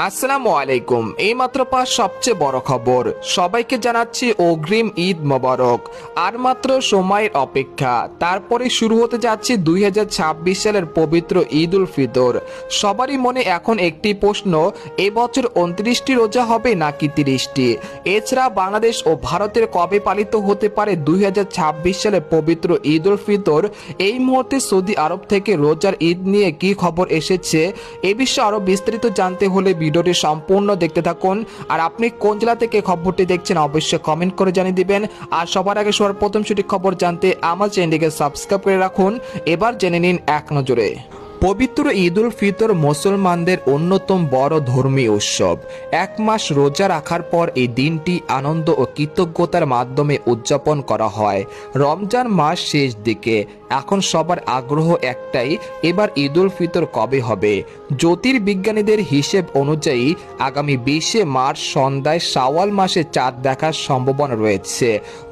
আসসালামু আলাইকুম। এইমাত্র পাওয়া সবচেয়ে বড় খবর, সবাইকে জানাচ্ছি অগ্রিম ঈদ মোবারক। আর মাত্র সময়ের অপেক্ষা, তারপরে শুরু হতে যাচ্ছে 2026 সালের পবিত্র ঈদ উল ফিতর। সবারই মনে এখন একটি প্রশ্ন, এবছর 29টি রোজা হবে নাকি 30টি? এছাড়া বাংলাদেশ ও ভারতের কবে পালিত হতে পারে 2026 সালের পবিত্র ঈদ উল ফিতর? এই মুহূর্তে সৌদি আরব থেকে রোজার ঈদ নিয়ে কি খবর এসেছে, এ বিষয়ে আরো বিস্তারিত জানতে হলে ভিডিওটি সম্পূর্ণ দেখতে থাকুন। আর আপনি কোন জেলা থেকে খবরটি দেখছেন অবশ্যই কমেন্ট করে জানিয়ে দিবেন। আর সবার আগে সবার প্রথম সঠিক খবর জানতে আমার চ্যানেলটিকে সাবস্ক্রাইব করে রাখুন। এবার জেনে নিন এক নজরে। পবিত্র ঈদ উল ফিতর মুসলমানদের অন্যতম বড় ধর্মীয় উৎসব। এক মাস রোজা রাখার পর এই দিনটি আনন্দ ও কৃতজ্ঞতার মাধ্যমে উদযাপন করা হয়। রমজান মাস শেষ দিকে, এখন সবার আগ্রহ একটাই, এবার ঈদ উল ফিতর কবে হবে? জ্যোতির্বিজ্ঞানীদের হিসেব অনুযায়ী আগামী 20শে মার্চ সন্ধ্যায় শাওয়াল মাসে চাঁদ দেখার সম্ভাবনা রয়েছে।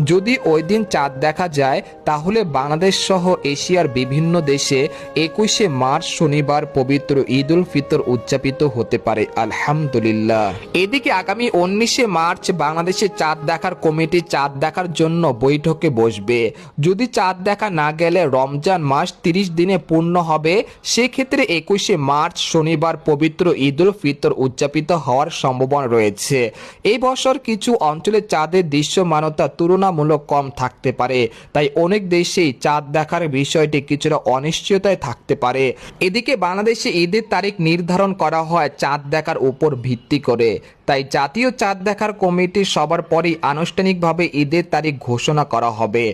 যদি ওই দিন চাঁদ দেখা যায়, তাহলে বাংলাদেশ সহ এশিয়ার বিভিন্ন দেশে 21শে মার্চ শনিবার পবিত্র ঈদ উল ফিতর উদযাপিত হতে পারে। আলহামদুলিল্লাহ। এদিকে আগামী 19শে মার্চ বাংলাদেশে চাঁদ দেখার কমিটি চাঁদ দেখার জন্য বৈঠকে বসবে। যদি চাঁদ দেখা না গেলে রমজান মাস 30 দিনে পূর্ণ হবে। সেক্ষেত্রে 21শে মার্চ শনিবার পবিত্র ঈদ উল ফিতর উদযাপিত হওয়ার সম্ভাবনা রয়েছে। এই বছর কিছু অঞ্চলে চাঁদের দৃশ্যমানতা তুলনামূলক কম থাকতে পারে, তাই অনেক দেশেই চাঁদ দেখার বিষয়টি কিছুটা অনিশ্চয়তায় থাকতে পারে। এদিকে বাংলাদেশে ঈদের তারিখ নির্ধারণ করা হয় চাঁদ দেখার উপর ভিত্তি করে, তাই জাতীয় চাঁদ দেখার কমিটি সবার পরই আনুষ্ঠানিকভাবে ঈদের তারিখ ঘোষণা করা হবে।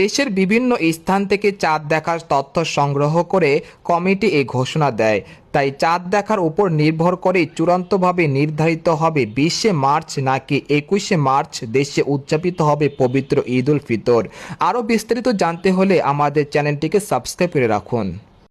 দেশের বিভিন্ন স্থান থেকে চাঁদ দেখার তথ্য সংগ্রহ করে কমিটি এই ঘোষণা দেয়। তাই চাঁদ দেখার উপর নির্ভর করে চূড়ান্তভাবে নির্ধারিত হবে 20শে মার্চ নাকি 21শে মার্চ দেশে উদযাপিত হবে পবিত্র ঈদ উল ফিতর। আরও বিস্তারিত জানতে হলে আমাদের চ্যানেলটিকে সাবস্ক্রাইব করে রাখুন।